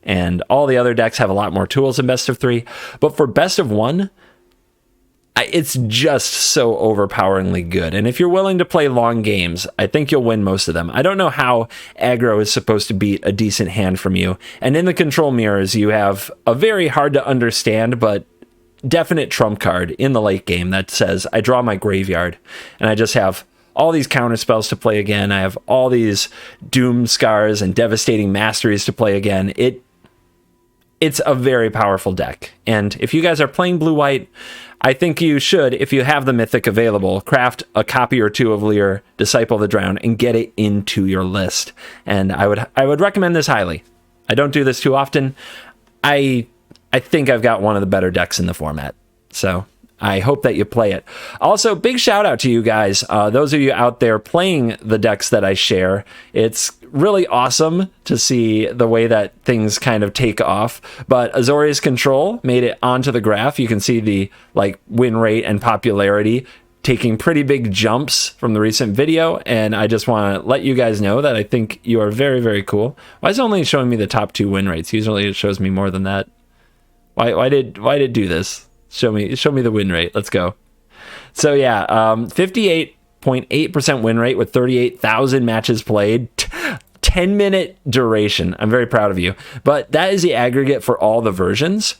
And all the other decks have a lot more tools in best of 3. But for best of 1, it's just so overpoweringly good. And if you're willing to play long games, I think you'll win most of them. I don't know how aggro is supposed to beat a decent hand from you. And in the control mirrors, you have a very hard to understand, but definite trump card in the late game that says, I draw my graveyard, and I just have all these counter spells to play again. I have all these Doom Scars and Devastating Masteries to play again. It's a very powerful deck. And if you guys are playing blue-white, I think you should, if you have the Mythic available, craft a copy or 2 of Lier, Disciple of the Drowned, and get it into your list. And I would recommend this highly. I don't do this too often. I think I've got one of the better decks in the format. So I hope that you play it. Also, big shout out to you guys, those of you out there playing the decks that I share. It's really awesome to see the way that things kind of take off. But Azorius Control made it onto the graph. You can see the win rate and popularity taking pretty big jumps from the recent video, and I just want to let you guys know that I think you are very, very cool. Why is it only showing me the top 2 win rates? Usually it shows me more than that. Why did it do this? Show me the win rate. Let's go. So yeah, 58.8% win rate with 38,000 matches played. 10-minute duration. I'm very proud of you. But that is the aggregate for all the versions.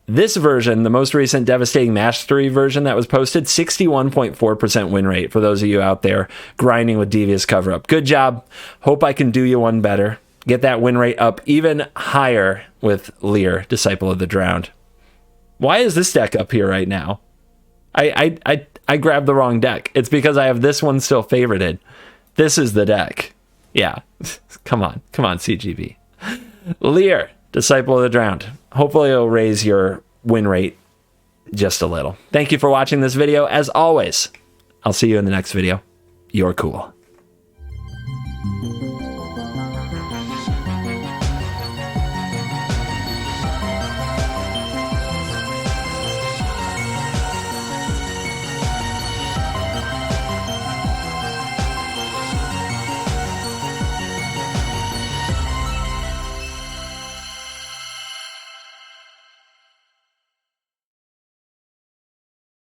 This version, the most recent Devastating Mastery version that was posted, 61.4% win rate for those of you out there grinding with Devious Cover-Up. Good job. Hope I can do you one better. Get that win rate up even higher with Lier, Disciple of the Drowned. Why is this deck up here right now? I grabbed the wrong deck. It's because I have this one still favorited. This is the deck. Yeah. Come on, CGB. Lier, Disciple of the Drowned. Hopefully it'll raise your win rate just a little. Thank you for watching this video. As always, I'll see you in the next video. You're cool.